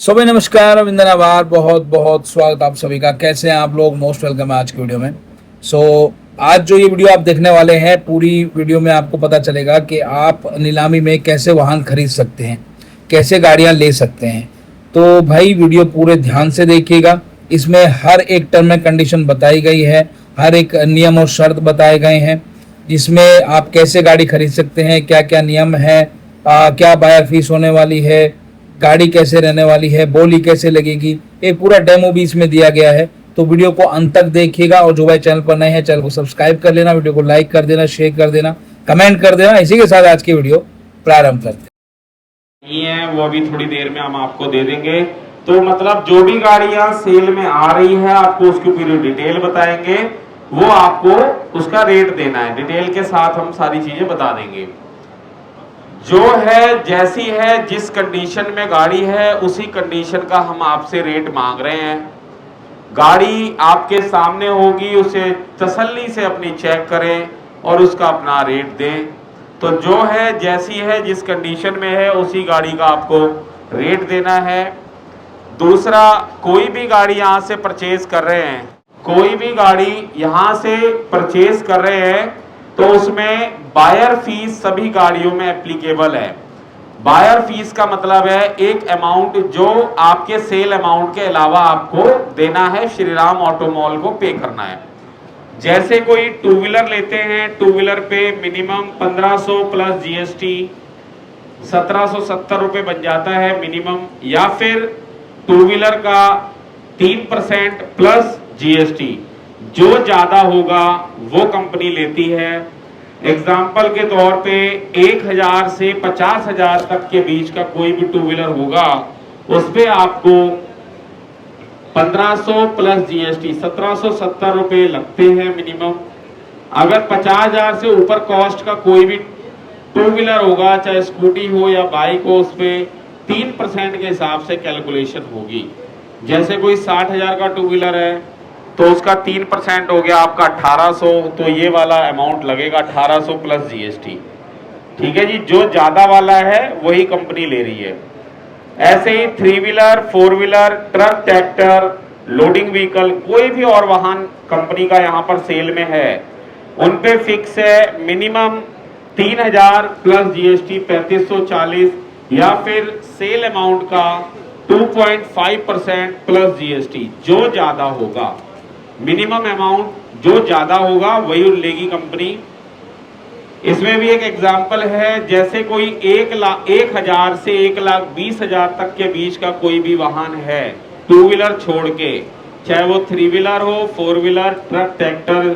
सो भाई नमस्कार, अविंदर आभार, बहुत बहुत स्वागत आप सभी का। कैसे हैं आप लोग? मोस्ट वेलकम है आज की वीडियो में। आज जो ये वीडियो आप देखने वाले हैं, पूरी वीडियो में आपको पता चलेगा कि आप नीलामी में कैसे वाहन खरीद सकते हैं, कैसे गाड़ियां ले सकते हैं। तो भाई वीडियो पूरे ध्यान से देखिएगा। इसमें हर एक टर्म एंड कंडीशन बताई गई है, हर एक नियम और शर्त बताए गए हैं, जिसमें आप कैसे गाड़ी खरीद सकते हैं, क्या क्या नियम है, क्या बायर फीस होने वाली है, गाड़ी कैसे रहने वाली है, बोली कैसे लगेगी, एक पूरा डेमो भी इसमें दिया गया है। तो वीडियो को अंत तक देखिएगा। और जो भाई चैनल पर नए हैं, चैनल को सब्सक्राइब कर लेना, वीडियो को लाइक कर देना, शेयर कर देना, कमेंट कर देना। इसी के साथ आज की वीडियो प्रारंभ करते नहीं है, वो अभी थोड़ी देर में हम आपको दे देंगे। तो मतलब जो भी गाड़ियां सेल में आ रही है, आपको उसकी पूरी डिटेल बताएंगे, वो आपको उसका रेट देना है। डिटेल के साथ हम सारी चीजें बता देंगे। जो है जैसी है, जिस कंडीशन में गाड़ी है, उसी कंडीशन का हम आपसे रेट मांग रहे हैं। गाड़ी आपके सामने होगी, उसे तसल्ली से अपनी चेक करें और उसका अपना रेट दें। तो जो है जैसी है, जिस कंडीशन में है, उसी गाड़ी का आपको रेट देना है। दूसरा, कोई भी गाड़ी यहाँ से परचेज कर रहे हैं, कोई भी गाड़ी यहाँ से परचेज कर रहे हैं, तो उसमें बायर फीस सभी गाड़ियों में एप्लीकेबल है। बायर फीस का मतलब है एक अमाउंट जो आपके सेल अमाउंट के अलावा आपको देना है, श्रीराम ऑटोमॉल को पे करना है। जैसे कोई टू व्हीलर लेते हैं, टू व्हीलर पे मिनिमम 1500 प्लस जीएसटी 1770 रुपये बन जाता है मिनिमम, या फिर टू व्हीलर का 3% प्लस जीएसटी जो ज्यादा होगा वो कंपनी लेती है। एग्जाम्पल के तौर पे 1000 से 50,000 तक के बीच का कोई भी टू व्हीलर होगा, उस पे आपको 1500 प्लस जीएसटी 1770 रुपये लगते हैं मिनिमम। अगर 50,000 से ऊपर कॉस्ट का कोई भी टू व्हीलर होगा, चाहे स्कूटी हो या बाइक हो, उस पे 3% के हिसाब से कैलकुलेशन होगी। जैसे कोई 60,000 का टू व्हीलर है, तो उसका 3% हो गया आपका 1800, तो ये वाला अमाउंट लगेगा 1800 प्लस जीएसटी। ठीक है जी, जो ज्यादा वाला है वही कंपनी ले रही है। ऐसे ही three wheeler, four wheeler, truck, tractor, loading vehicle, कोई भी और वाहन कंपनी का यहाँ पर सेल में है, उन पे फिक्स है मिनिमम 3000 प्लस जीएसटी 3540, या फिर सेल अमाउंट का 2.5% प्लस जीएसटी। जो ज्यादा होगा, मिनिमम अमाउंट जो ज्यादा होगा वही लेगी कंपनी। इसमें भी एक एग्जाम्पल है, जैसे कोई 1,00,000 से 1,20,000 तक के बीच का कोई भी वाहन है, टू व्हीलर छोड़ के, चाहे वो थ्री व्हीलर हो, फोर व्हीलर, ट्रक, ट्रैक्टर,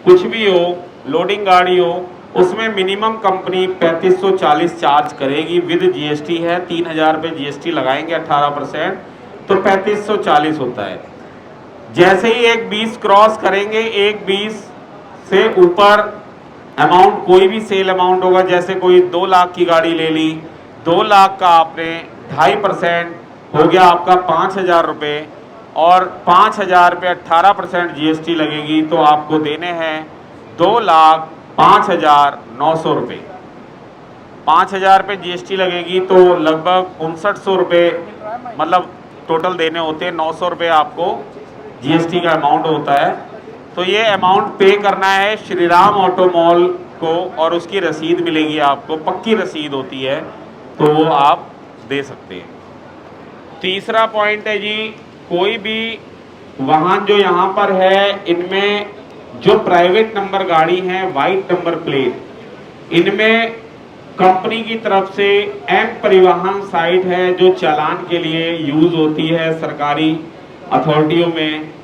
कुछ भी हो, लोडिंग गाड़ी हो, उसमें मिनिमम कंपनी 3540 चार्ज करेगी विद जीएसटी है। 3000 पे जीएसटी लगाएंगे 18%, तो 3540 होता है। जैसे ही 1,20 क्रॉस करेंगे, 1,20 से ऊपर अमाउंट कोई भी सेल अमाउंट होगा, जैसे कोई 2 लाख की गाड़ी ले ली, 2 लाख का आपने 2.5% हो गया आपका 5,000 रुपये, और 5,000 पे 18% जीएसटी लगेगी, तो आपको देने हैं 2,05,900 रुपये। 5,000 पे जीएसटी लगेगी तो लगभग 5,900 रुपये, मतलब टोटल देने होते हैं 900 रुपये आपको जीएसटी का अमाउंट होता है। तो ये अमाउंट पे करना है श्रीराम ऑटोमॉल को, और उसकी रसीद मिलेगी आपको, पक्की रसीद होती है, तो वो आप दे सकते हैं। तीसरा पॉइंट है जी, कोई भी वाहन जो यहाँ पर है, इनमें जो प्राइवेट नंबर गाड़ी है, वाइट नंबर प्लेट, इनमें कंपनी की तरफ से एम परिवहन साइट है जो चालान के लिए यूज होती है सरकारी अथॉरिटियों में।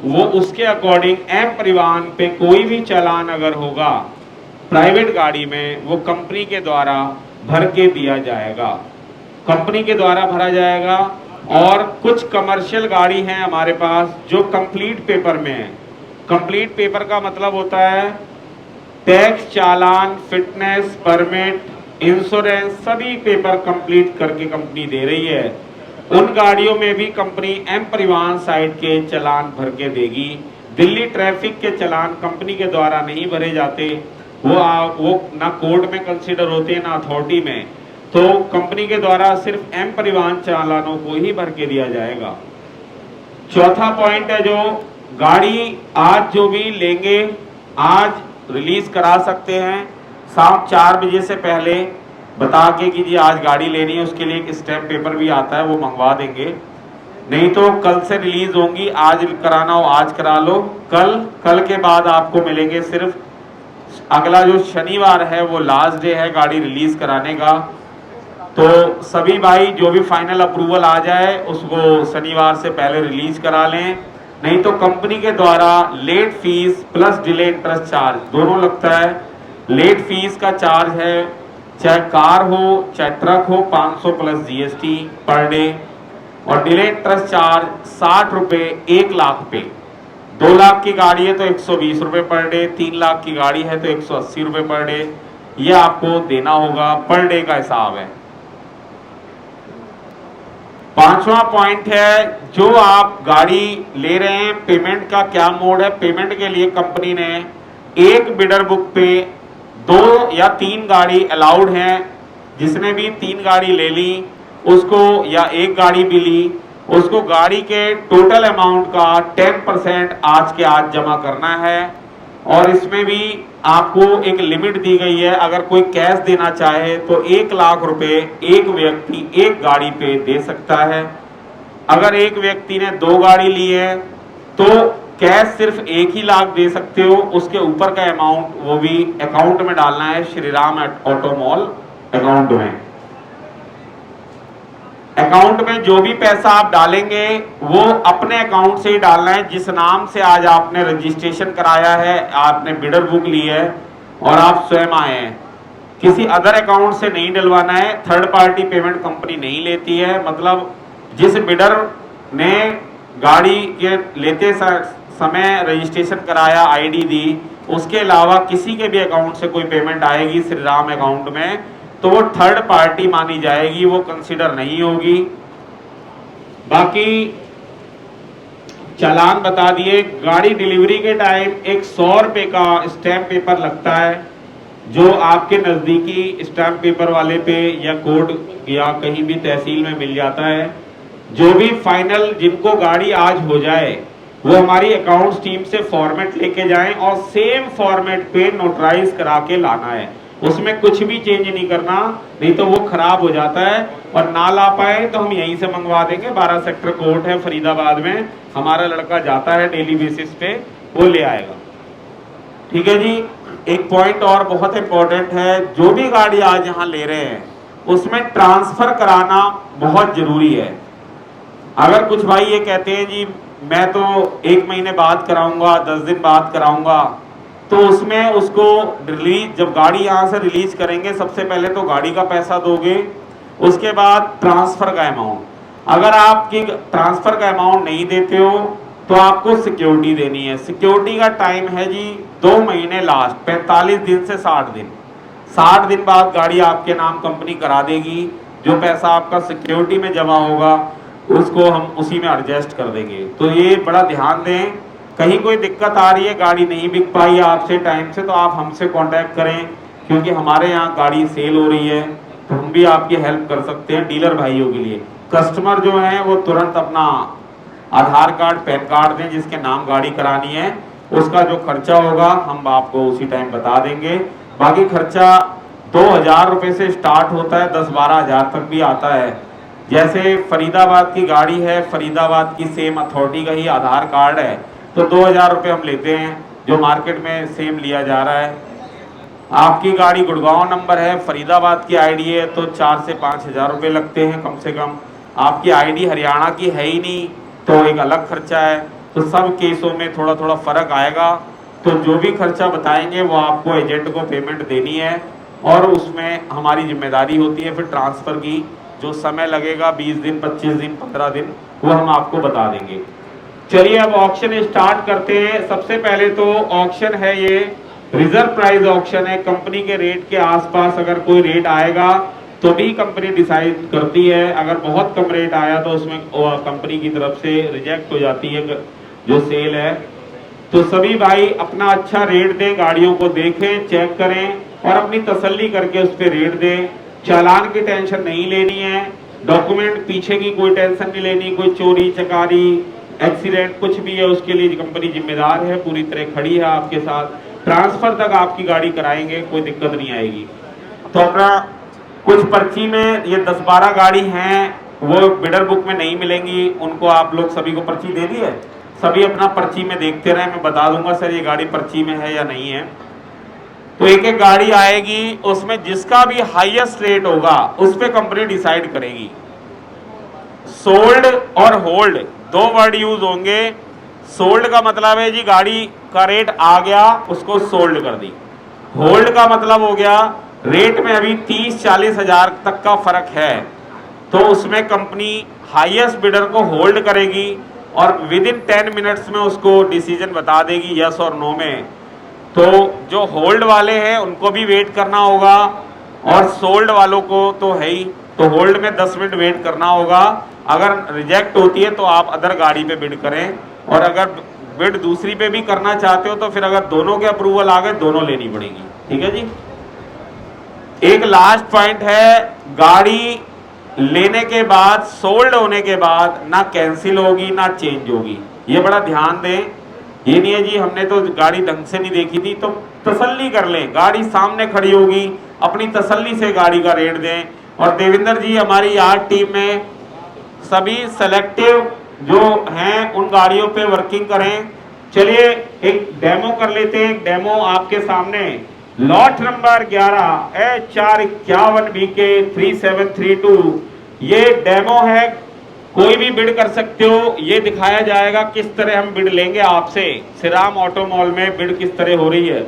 वो उसके अकॉर्डिंग एम परिवहन पे कोई भी चालान अगर होगा प्राइवेट गाड़ी में, वो कंपनी के द्वारा भर के दिया जाएगा, कंपनी के द्वारा भरा जाएगा। और कुछ कमर्शियल गाड़ी हैं हमारे पास जो कंप्लीट पेपर में है। कंप्लीट पेपर का मतलब होता है टैक्स, चालान, फिटनेस, परमिट, इंश्योरेंस, सभी पेपर कंप्लीट करके कंपनी दे रही है। उन गाड़ियों में भी कंपनी एम परिवहन साइट के चालान भर के देगी। दिल्ली ट्रैफिक के चालान कंपनी के द्वारा नहीं भरे जाते, वो ना कोर्ट में कंसीडर होते हैं ना अथॉरिटी में। तो कंपनी के द्वारा सिर्फ एम परिवहन चालानों को ही भर के दिया जाएगा। चौथा पॉइंट है, जो गाड़ी आज जो भी लेंगे आज रिलीज करा सकते हैं। शाम 4 बजे से पहले बता के कि जी आज गाड़ी लेनी है, उसके लिए एक स्टैम्प पेपर भी आता है, वो मंगवा देंगे। नहीं तो कल से रिलीज होंगी, आज कराना हो आज करा लो, कल के बाद आपको मिलेंगे। सिर्फ अगला जो शनिवार है वो लास्ट डे है गाड़ी रिलीज कराने का। तो सभी भाई जो भी फाइनल अप्रूवल आ जाए उसको शनिवार से पहले रिलीज करा लें। नहीं तो कंपनी के द्वारा late fees plus delay interest charge दोनों लगता है। लेट फीस का चार्ज है, चाहे कार हो चाहे ट्रक हो, 500 प्लस जीएसटी पर डे। और डिले इंटरेस्ट चार्ज 60 रुपये 1 लाख पे। 2 लाख की गाड़ी है तो 120 रुपये पर डे, 3 लाख की गाड़ी है तो 180 रुपये पर डे। ये आपको देना होगा, पर डे का हिसाब है। पांचवा पॉइंट है, जो आप गाड़ी ले रहे हैं पेमेंट का क्या मोड है। पेमेंट के लिए कंपनी ने एक बिडर बुक पे 2 या 3 गाड़ी अलाउड है। जिसने भी 3 गाड़ी ले ली उसको, या एक गाड़ी भी ली उसको, गाड़ी के टोटल अमाउंट का 10% आज के आज जमा करना है। और इसमें भी आपको एक लिमिट दी गई है, अगर कोई कैश देना चाहे तो 1 लाख रुपए एक व्यक्ति एक गाड़ी पे दे सकता है। अगर एक व्यक्ति ने 2 गाड़ी ली है तो कैश सिर्फ 1 ही लाख दे सकते हो, उसके ऊपर का अमाउंट वो भी अकाउंट में डालना है, श्रीराम ऑटोमॉल अकाउंट में। अकाउंट में जो भी पैसा आप डालेंगे वो अपने अकाउंट से ही डालना है। जिस नाम से आज आपने रजिस्ट्रेशन कराया है, आपने बिडर बुक ली है और आप स्वयं आए हैं, किसी अदर अकाउंट से नहीं डलवाना है। थर्ड पार्टी पेमेंट कंपनी नहीं लेती है। मतलब जिस बिडर ने गाड़ी के लेते समय रजिस्ट्रेशन कराया, आईडी दी, उसके अलावा किसी के भी अकाउंट से कोई पेमेंट आएगी श्रीराम अकाउंट में तो वो थर्ड पार्टी मानी जाएगी, वो कंसीडर नहीं होगी। बाकी चालान बता दिए। गाड़ी डिलीवरी के टाइम एक 100 रुपये का स्टैम्प पेपर लगता है, जो आपके नज़दीकी स्टैम्प पेपर वाले पे या कोर्ट या कहीं भी तहसील में मिल जाता है। जो भी फाइनल जिनको गाड़ी आज हो जाए वो हमारी अकाउंट्स टीम से फॉर्मेट लेके जाएं और सेम फॉर्मेट पे नोटराइज करा के लाना है। उसमें कुछ भी चेंज नहीं करना, नहीं तो वो खराब हो जाता है। और ना ला पाए तो हम यहीं से मंगवा देंगे। 12 सेक्टर कोर्ट है फरीदाबाद में, हमारा लड़का जाता है डेली बेसिस पे, वो ले आएगा। ठीक है जी। एक पॉइंट और बहुत इंपॉर्टेंट है, जो भी गाड़ी आज यहाँ ले रहे हैं उसमें ट्रांसफर कराना बहुत जरूरी है। अगर कुछ भाई ये कहते हैं जी मैं तो 1 महीने बाद कराऊंगा, 10 दिन बाद कराऊंगा, तो उसमें उसको रिलीज, जब गाड़ी यहाँ से रिलीज करेंगे सबसे पहले तो गाड़ी का पैसा दोगे, उसके बाद ट्रांसफर का अमाउंट। अगर आपकी ट्रांसफर का अमाउंट नहीं देते हो तो आपको सिक्योरिटी देनी है। सिक्योरिटी का टाइम है जी 2 महीने लास्ट, 45 दिन से 60 दिन। 60 दिन बाद गाड़ी आपके नाम कंपनी करा देगी। जो पैसा आपका सिक्योरिटी में जमा होगा उसको हम उसी में एडजस्ट कर देंगे। तो ये बड़ा ध्यान दें। कहीं कोई दिक्कत आ रही है, गाड़ी नहीं बिक पाई आपसे टाइम से, तो आप हमसे कांटेक्ट करें, क्योंकि हमारे यहाँ गाड़ी सेल हो रही है तो हम भी आपकी हेल्प कर सकते हैं। डीलर भाइयों के लिए कस्टमर जो हैं वो तुरंत अपना आधार कार्ड पैन कार्ड दें जिसके नाम गाड़ी करानी है, उसका जो खर्चा होगा हम आपको उसी टाइम बता देंगे। बाकी खर्चा 2000 रुपये से स्टार्ट होता है, 10-12 हज़ार तक भी आता है। जैसे फरीदाबाद की गाड़ी है, फरीदाबाद की सेम अथॉरिटी का ही आधार कार्ड है, तो 2000 रुपये हम लेते हैं, जो मार्केट में सेम लिया जा रहा है। आपकी गाड़ी गुड़गांव नंबर है, फरीदाबाद की आईडी है, तो 4 से 5 हज़ार रुपये लगते हैं कम से कम। आपकी आईडी हरियाणा की है ही नहीं तो एक अलग खर्चा है। तो सब केसों में थोड़ा थोड़ा फ़र्क आएगा। तो जो भी खर्चा बताएंगे वो आपको एजेंट को पेमेंट देनी है, और उसमें हमारी जिम्मेदारी होती है फिर ट्रांसफ़र की। जो समय लगेगा 20 दिन, 25 दिन, 15 दिन, वो हम आपको बता देंगे। चलिए अब ऑक्शन स्टार्ट करते हैं। सबसे पहले तो ऑक्शन है, ये रिजर्व प्राइस ऑक्शन है। कंपनी के रेट के आसपास अगर कोई रेट आएगा तो भी कंपनी डिसाइड करती है। अगर बहुत कम रेट आया तो उसमें कंपनी की तरफ से रिजेक्ट हो जाती है जो सेल है। तो सभी भाई अपना अच्छा रेट दें, गाड़ियों को देखें, चेक करें और अपनी तसल्ली करके उस पर रेट दें। चालान की टेंशन नहीं लेनी है, डॉक्यूमेंट पीछे की कोई टेंशन नहीं लेनी, कोई चोरी चकारी एक्सीडेंट कुछ भी है उसके लिए कंपनी जिम्मेदार है, पूरी तरह खड़ी है आपके साथ, ट्रांसफर तक आपकी गाड़ी कराएंगे, कोई दिक्कत नहीं आएगी। तो अपना कुछ पर्ची में ये 10-12 गाड़ी हैं वो बिडर बुक में नहीं मिलेंगी, उनको आप लोग सभी को पर्ची दे दी है, सभी अपना पर्ची में देखते रहे, मैं बता दूंगा सर ये गाड़ी पर्ची में है या नहीं है। तो एक एक गाड़ी आएगी, उसमें जिसका भी हाईएस्ट रेट होगा उस पर कंपनी डिसाइड करेगी। सोल्ड और होल्ड दो वर्ड यूज होंगे। सोल्ड का मतलब है जी गाड़ी का रेट आ गया उसको सोल्ड कर दी। होल्ड का मतलब हो गया रेट में अभी 30-40 हजार तक का फर्क है, तो उसमें कंपनी हाईएस्ट बिडर को होल्ड करेगी और विद इन 10 मिनट्स में उसको डिसीजन बता देगी यस और नो में। तो जो होल्ड वाले हैं उनको भी वेट करना होगा और सोल्ड वालों को तो है ही, तो होल्ड में 10 मिनट वेट करना होगा। अगर रिजेक्ट होती है तो आप अदर गाड़ी पे बिड करें, और अगर बिड दूसरी पे भी करना चाहते हो तो फिर अगर दोनों के अप्रूवल आ गए दोनों लेनी पड़ेगी। ठीक है जी। एक लास्ट पॉइंट है, गाड़ी लेने के बाद सोल्ड होने के बाद ना कैंसिल होगी ना चेंज होगी, ये बड़ा ध्यान दें। ये नहीं है जी हमने तो गाड़ी ढंग से नहीं देखी थी, तो तसल्ली कर लें, गाड़ी सामने खड़ी होगी अपनी तसल्ली से गाड़ी का रेट दें। और देवेंद्र जी हमारी यार्ड टीम में सभी सेलेक्टिव जो हैं उन गाड़ियों पे वर्किंग करें। चलिए एक डेमो कर लेते हैं, एक डेमो आपके सामने। लॉट नंबर 11 BK 3732 ये डेमो है, कोई भी बिड कर सकते हो। ये दिखाया जाएगा किस तरह हम बिड लेंगे आपसे, श्रीराम ऑटो मॉल में बिड किस तरह हो रही है।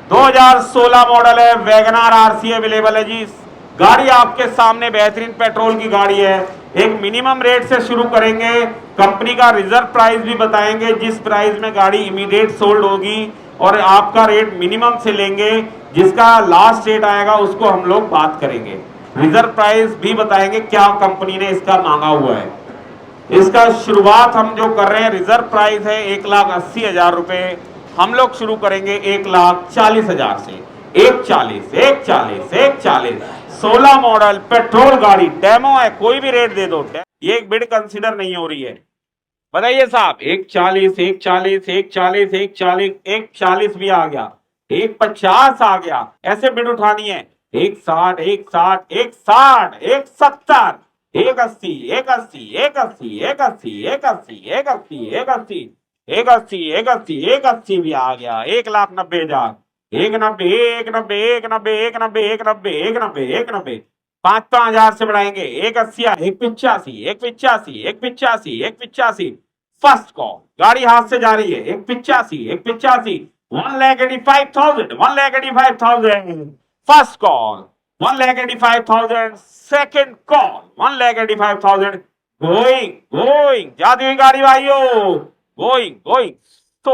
2016 मॉडल है, वैगनार आरसी अवेलेबल है जी। गाड़ी आपके सामने बेहतरीन पेट्रोल की गाड़ी है। एक मिनिमम रेट से शुरू करेंगे, कंपनी का रिजर्व प्राइस भी बताएंगे जिस प्राइस में गाड़ी इमीडिएट सोल्ड होगी, और आपका रेट मिनिमम से लेंगे, जिसका लास्ट रेट आएगा उसको हम लोग बात करेंगे। रिजर्व प्राइस भी बताएंगे क्या कंपनी ने इसका मांगा हुआ है। इसका शुरुआत हम जो कर रहे हैं, रिजर्व प्राइस है 1,80,000 रुपए, हम लोग शुरू करेंगे 1,40,000 से। 1,40,000 16 मॉडल पेट्रोल गाड़ी डेमो है, कोई भी रेट दे दो, ये एक बिड कंसीडर नहीं हो रही है। बताइए साहब, 1,40, 1,40, 1,40, 1,40, 1,40 भी आ गया, 1,50 आ गया, ऐसे बिड उठानी है। 1,60, 1,60, 1,60, 1,70, 1,80, 1,80, 1,80, 1,80, 1,80, 1,80, 1,80, 1,80, 1,80, 1,80 भी आ गया, 1,90,000, 1,90, 1,90, 1,90, 1,90, 1,90, 1,90, 1,90, 5,000 से बढ़ाएंगे, 1,80, 1,85, 1,85, 1,85, 1,85। फर्स्ट कॉल, गाड़ी हाथ से जा रही है, 1,85, 1,85, 1,85,000, 1,85,000। First call 1,85,000, second call 1,85,000। Going going, जाती हुई गाड़ी भाइयों, गोइंग गोइंग। तो